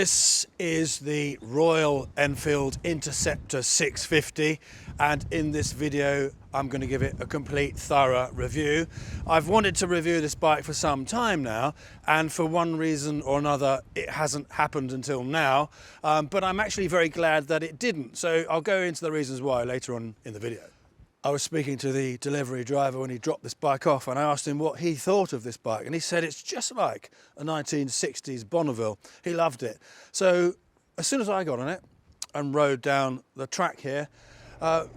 This is the Royal Enfield Interceptor 650, and in this video I'm going to give it a complete thorough review. I've wanted to review this bike for some time now, and for one reason or another it hasn't happened until now, but I'm actually very glad that it didn't, so I'll go into the reasons why later on in the video. I was speaking to the delivery driver when he dropped this bike off, and I asked him what he thought of this bike, and he said it's just like a 1960s Bonneville. He loved it. So as soon as I got on it and rode down the track here,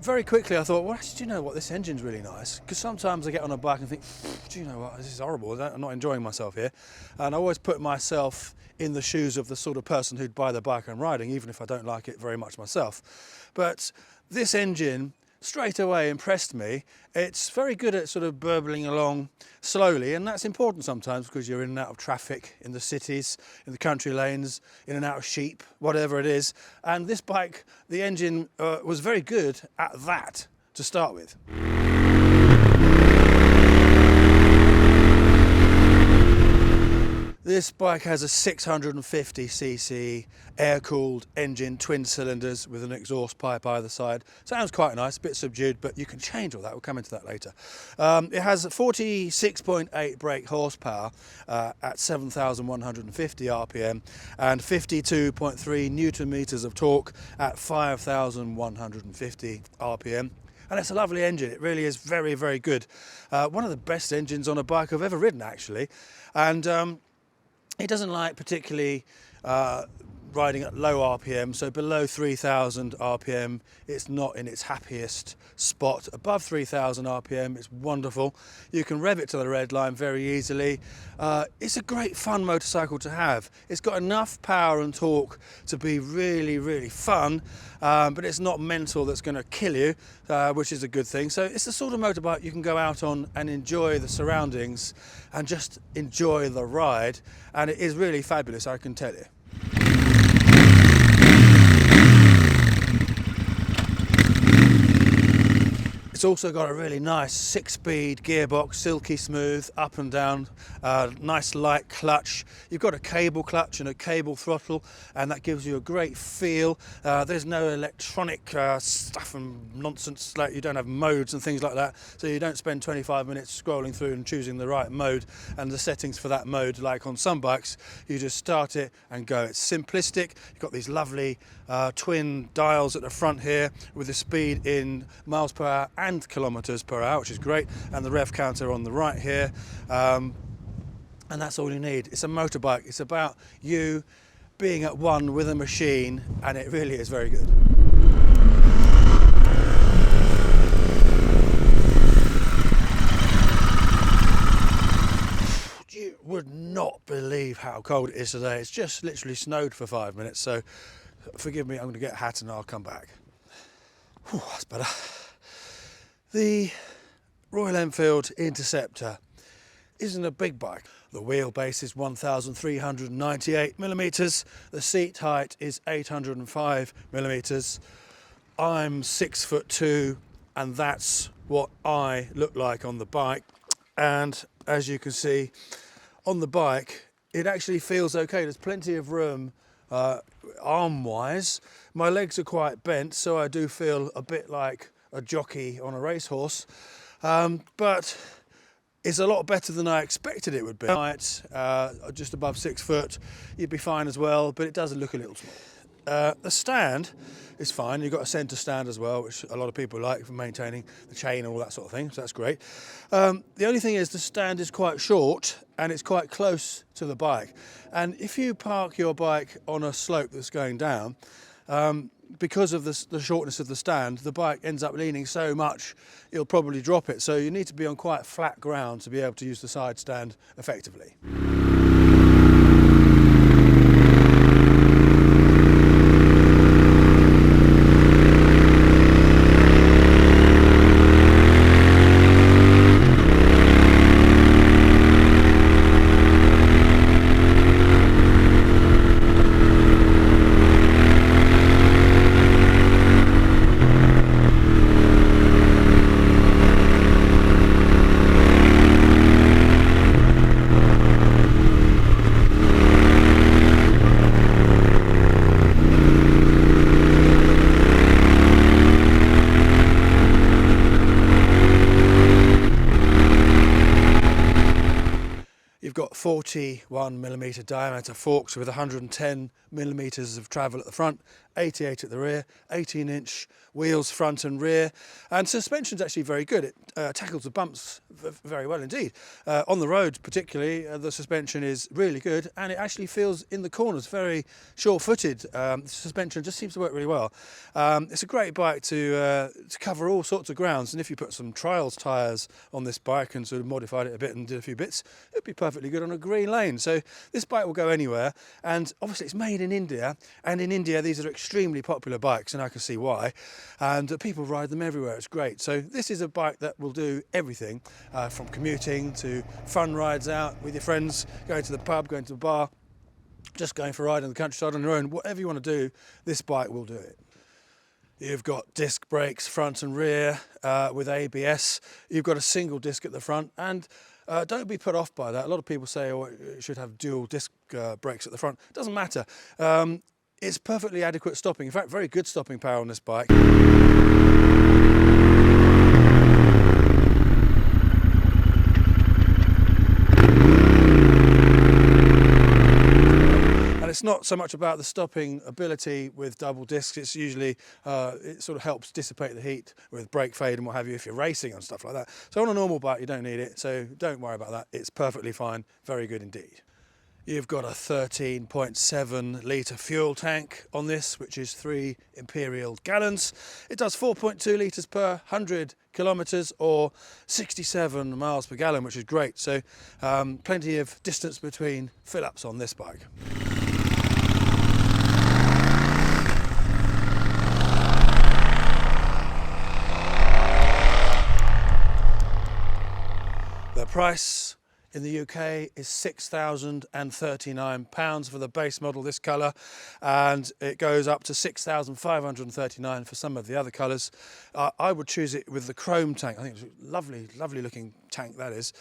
very quickly I thought, well, actually, do you know what, this engine's really nice. Because sometimes I get on a bike and think, do you know what, this is horrible, I'm not enjoying myself here. And I always put myself in the shoes of the sort of person who'd buy the bike I'm riding, even if I don't like it very much myself. But this engine straight away impressed me. It's very good at sort of burbling along slowly, and that's important sometimes because you're in and out of traffic in the cities, in the country lanes, in and out of sheep, whatever it is. And this bike, the engine was very good at that to start with. This bike has a 650cc air-cooled engine, twin cylinders with an exhaust pipe either side. Sounds quite nice, a bit subdued, but you can change all that. We'll come into that later. It has 46.8 brake horsepower at 7,150 RPM and 52.3 newton meters of torque at 5,150 RPM. And it's a lovely engine. It really is very, very good. One of the best engines on a bike I've ever ridden, actually. And it doesn't like particularly riding at low RPM, so below 3,000 RPM it's not in its happiest spot. Above 3,000 RPM it's wonderful. You can rev it to the red line very easily. It's a great fun motorcycle to have. It's got enough power and torque to be really, really fun, but it's not mental that's going to kill you, which is a good thing. So it's the sort of motorbike you can go out on and enjoy the surroundings and just enjoy the ride, and it is really fabulous, I can tell you. It's also got a really nice 6-speed gearbox, silky smooth, up and down, nice light clutch. You've got a cable clutch and a cable throttle, and that gives you a great feel. There's no electronic stuff and nonsense, like you don't have modes and things like that, so you don't spend 25 minutes scrolling through and choosing the right mode and the settings for that mode like on some bikes. You just start it and go. It's simplistic. You've got these lovely twin dials at the front here with the speed in miles per hour and kilometers per hour, which is great, and the rev counter on the right here, and that's all you need. It's a motorbike. It's about you being at one with a machine, and it really is very good. You would not believe how cold it is today. It's just literally snowed for 5 minutes, so forgive me, I'm going to get a hat and I'll come back. Whew, that's better. The Royal Enfield Interceptor isn't a big bike. The wheelbase is 1,398 millimeters. The seat height is 805 millimeters. I'm 6'2", and that's what I look like on the bike. And as you can see on the bike, it actually feels okay. There's plenty of room arm-wise. My legs are quite bent, so I do feel a bit like a jockey on a racehorse, but it's a lot better than I expected it would be. Just above 6 foot, you'd be fine as well, but it does look a little small. The stand is fine. You've got a centre stand as well, which a lot of people like for maintaining the chain and all that sort of thing, so that's great. The only thing is the stand is quite short and it's quite close to the bike, and if you park your bike on a slope that's going down, because of the shortness of the stand, the bike ends up leaning so much you'll probably drop it. So you need to be on quite flat ground to be able to use the side stand effectively. 41mm diameter forks with 110mm of travel at the front, 88 at the rear, 18-inch wheels front and rear, and suspension's actually very good. It tackles the bumps very well indeed. On the road particularly, the suspension is really good, and it actually feels in the corners very sure-footed. The suspension just seems to work really well. It's a great bike to cover all sorts of grounds, and if you put some trials tyres on this bike and sort of modified it a bit and did a few bits, it'd be perfectly good on a green lane. So this bike will go anywhere, and obviously it's made in India, and in India these are extremely popular bikes, and I can see why, and people ride them everywhere. It's great. So this is a bike that will do everything, from commuting to fun rides out with your friends, going to the pub, going to the bar, just going for a ride in the countryside on your own. Whatever you want to do, this bike will do it. You've got disc brakes front and rear with ABS. You've got a single disc at the front, and don't be put off by that. A lot of people say, oh, it should have dual disc brakes at the front. It doesn't matter. It's perfectly adequate stopping. In fact, very good stopping power on this bike. And it's not so much about the stopping ability with double discs. It's usually, it sort of helps dissipate the heat with brake fade and what have you if you're racing and stuff like that. So on a normal bike, you don't need it. So don't worry about that. It's perfectly fine. Very good indeed. You've got a 13.7 litre fuel tank on this, which is 3 imperial gallons. It does 4.2 litres per 100 kilometres or 67 miles per gallon, which is great. So plenty of distance between fill-ups on this bike. The price in the UK is £6,039 for the base model, this colour, and it goes up to £6,539 for some of the other colours. I would choose it with the chrome tank. I think it's a lovely, lovely looking tank, that is.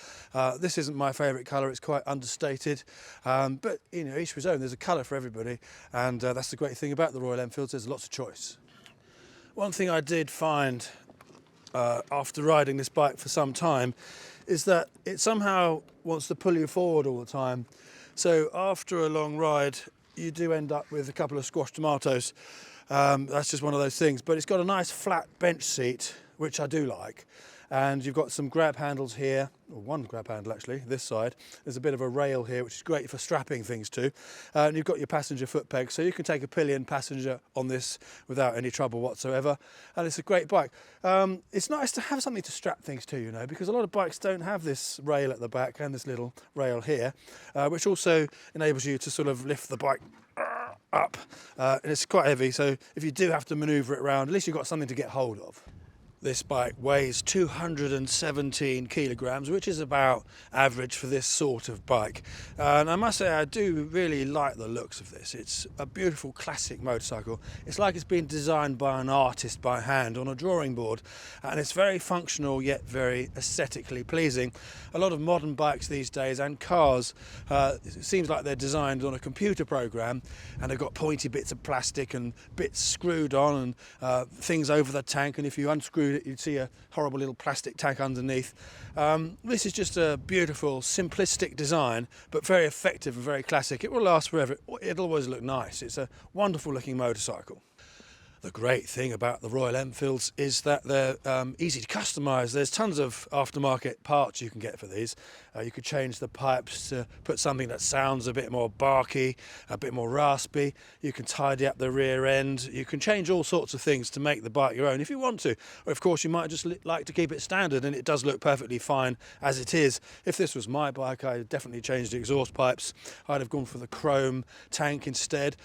This isn't my favourite colour, it's quite understated, but you know, each his own. There's a colour for everybody, and that's the great thing about the Royal Enfields, there's lots of choice. One thing I did find after riding this bike for some time is that it somehow wants to pull you forward all the time. So after a long ride, you do end up with a couple of squashed tomatoes. That's just one of those things. But it's got a nice flat bench seat, which I do like. And you've got some grab handles here, or one grab handle actually, this side. There's a bit of a rail here, which is great for strapping things to. And you've got your passenger foot peg, so you can take a pillion passenger on this without any trouble whatsoever. And it's a great bike. It's nice to have something to strap things to, you know, because a lot of bikes don't have this rail at the back and this little rail here, which also enables you to sort of lift the bike up. And it's quite heavy, so if you do have to manoeuvre it around, at least you've got something to get hold of. This bike weighs 217 kilograms, which is about average for this sort of bike. And I must say, I do really like the looks of this. It's a beautiful classic motorcycle. It's like it's been designed by an artist by hand on a drawing board. And it's very functional, yet very aesthetically pleasing. A lot of modern bikes these days and cars, it seems like they're designed on a computer program, and they've got pointy bits of plastic and bits screwed on and things over the tank. And if you unscrew it, you'd see a horrible little plastic tank underneath. This is just a beautiful, simplistic design, but very effective and very classic. It will last forever. It'll always look nice. It's a wonderful looking motorcycle. The great thing about the Royal Enfields is that they're easy to customise. There's tons of aftermarket parts you can get for these. You could change the pipes to put something that sounds a bit more barky, a bit more raspy. You can tidy up the rear end. You can change all sorts of things to make the bike your own if you want to. Or of course you might just like to keep it standard, and it does look perfectly fine as it is. If this was my bike, I'd definitely change the exhaust pipes. I'd have gone for the chrome tank instead.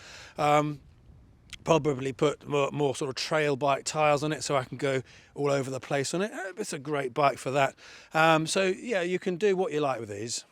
Probably put more sort of trail bike tyres on it so I can go all over the place on it. It's a great bike for that. So yeah, you can do what you like with these.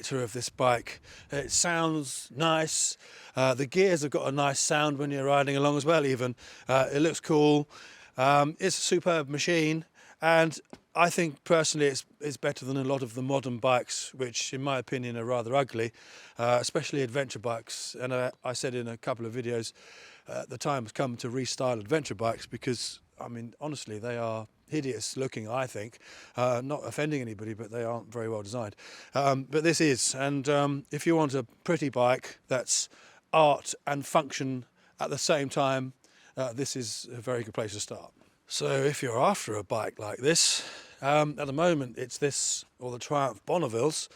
character of this bike. It sounds nice. The gears have got a nice sound when you're riding along as well even. It looks cool. It's a superb machine, and I think personally it's better than a lot of the modern bikes, which in my opinion are rather ugly, especially adventure bikes. And I said in a couple of videos, the time has come to restyle adventure bikes because, I mean, honestly, they are hideous looking, I think. Not offending anybody, but they aren't very well designed. But this is, and if you want a pretty bike that's art and function at the same time, this is a very good place to start. So if you're after a bike like this, at the moment it's this or the Triumph Bonnevilles.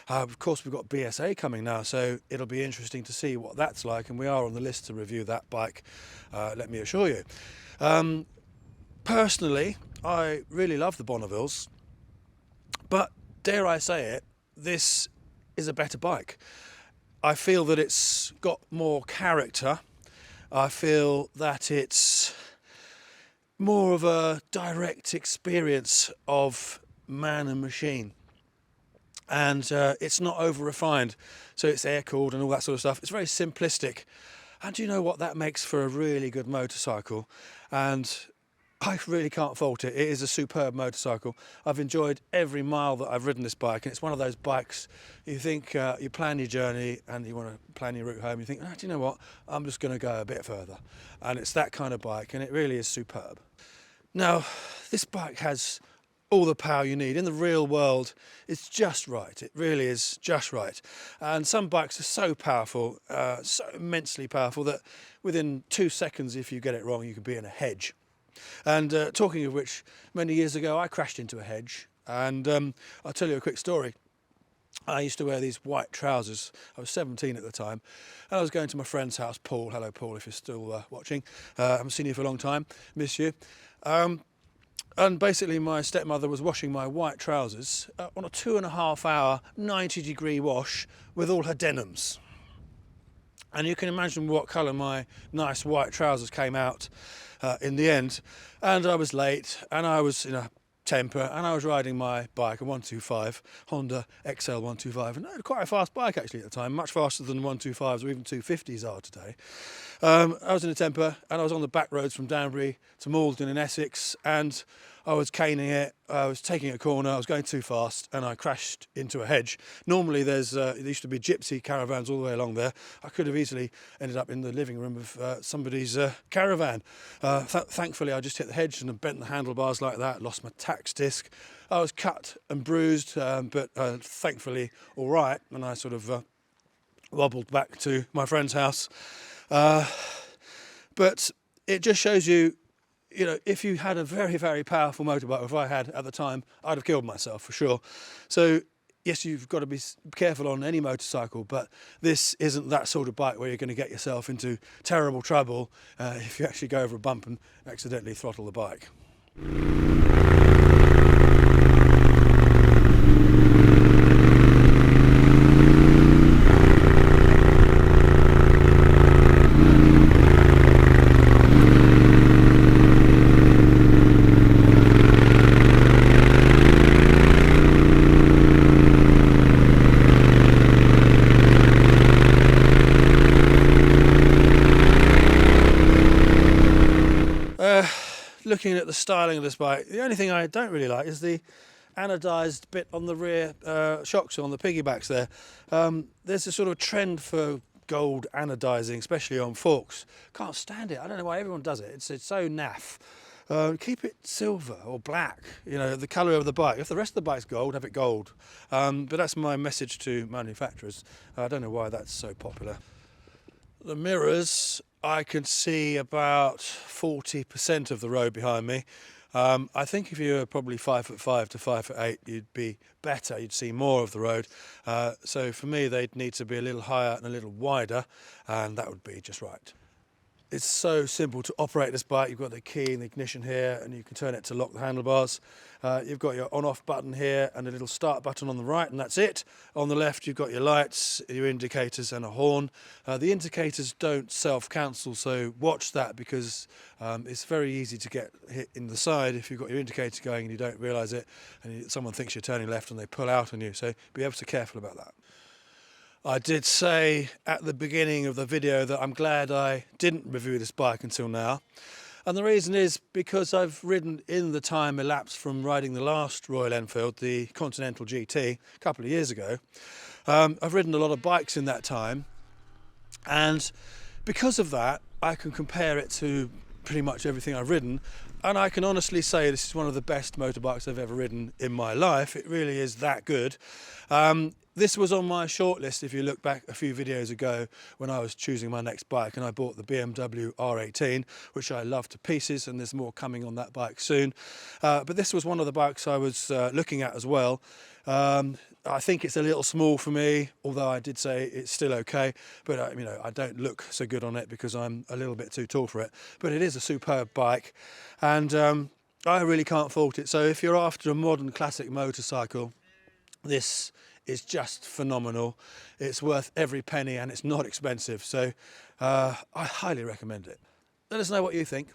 Of course we've got BSA coming now, so it'll be interesting to see what that's like, and we are on the list to review that bike, let me assure you. Personally, I really love the Bonnevilles, but dare I say it, this is a better bike. I feel that it's got more character. I feel that it's more of a direct experience of man and machine, and it's not over refined, so it's air cooled and all that sort of stuff. It's very simplistic, and do you know what, that makes for a really good motorcycle, and I really can't fault it. It is a superb motorcycle. I've enjoyed every mile that I've ridden this bike, and it's one of those bikes you think, you plan your journey and you want to plan your route home, you think, do you know what, I'm just going to go a bit further. And it's that kind of bike, and it really is superb. Now, this bike has all the power you need. In the real world, it's just right. It really is just right. And some bikes are so powerful, so immensely powerful, that within 2 seconds, if you get it wrong, you could be in a hedge. And talking of which, many years ago I crashed into a hedge, and I'll tell you a quick story. I used to wear these white trousers. I was 17 at the time, and I was going to my friend's house, Paul. Hello Paul, if you're still watching. I haven't seen you for a long time, miss you. And basically my stepmother was washing my white trousers on a 2.5 hour 90-degree wash with all her denims. And you can imagine what colour my nice white trousers came out in the end. And I was late, and I was in a temper, and I was riding my bike, a 125, Honda XL 125, and I had quite a fast bike actually at the time, much faster than 125s or even 250s are today. I was in a temper, and I was on the back roads from Danbury to Malden in Essex, and I was caning it, I was taking a corner, I was going too fast, and I crashed into a hedge. Normally there used to be gypsy caravans all the way along there. I could have easily ended up in the living room of somebody's caravan. Thankfully I just hit the hedge and bent the handlebars like that, lost my tax disc. I was cut and bruised, but thankfully all right, and I sort of wobbled back to my friend's house. But it just shows you, you know, if you had a very, very powerful motorbike, if I had at the time, I'd have killed myself for sure. So yes, you've got to be careful on any motorcycle, but this isn't that sort of bike where you're going to get yourself into terrible trouble if you actually go over a bump and accidentally throttle the bike. Looking at the styling of this bike, the only thing I don't really like is the anodised bit on the rear shocks on the piggybacks there. There's a sort of trend for gold anodising, especially on forks. Can't stand it. I don't know why everyone does it. It's so naff. Keep it silver or black, you know, the colour of the bike. If the rest of the bike's gold, have it gold. But that's my message to manufacturers. I don't know why that's so popular. The mirrors, I can see about 40% of the road behind me. I think if you were probably 5'5" to 5'8", you'd be better, you'd see more of the road. So for me, they'd need to be a little higher and a little wider, and that would be just right. It's so simple to operate this bike. You've got the key and the ignition here, and you can turn it to lock the handlebars. You've got your on-off button here and a little start button on the right, and that's it. On the left, you've got your lights, your indicators, and a horn. The indicators don't self-cancel, so watch that, because it's very easy to get hit in the side if you've got your indicator going and you don't realise it, and someone thinks you're turning left and they pull out on you. So be ever so careful about that. I did say at the beginning of the video that I'm glad I didn't review this bike until now. And the reason is because I've ridden, in the time elapsed from riding the last Royal Enfield, the Continental GT, a couple of years ago. I've ridden a lot of bikes in that time, and because of that I can compare it to pretty much everything I've ridden, and I can honestly say this is one of the best motorbikes I've ever ridden in my life. It really is that good. This was on my shortlist if you look back a few videos ago when I was choosing my next bike, and I bought the BMW R18, which I love to pieces, and there's more coming on that bike soon. But this was one of the bikes I was looking at as well. I think it's a little small for me, although I did say it's still okay, but you know, I don't look so good on it because I'm a little bit too tall for it. But it is a superb bike, and I really can't fault it. So if you're after a modern classic motorcycle, this is just phenomenal. It's worth every penny and it's not expensive, so I highly recommend it. Let us know what you think.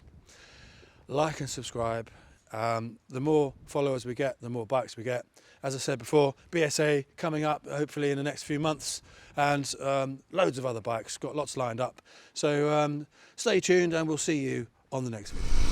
Like and subscribe. The more followers we get, the more bikes we get. As I said before, BSA coming up hopefully in the next few months, and loads of other bikes, got lots lined up. So stay tuned and we'll see you on the next video.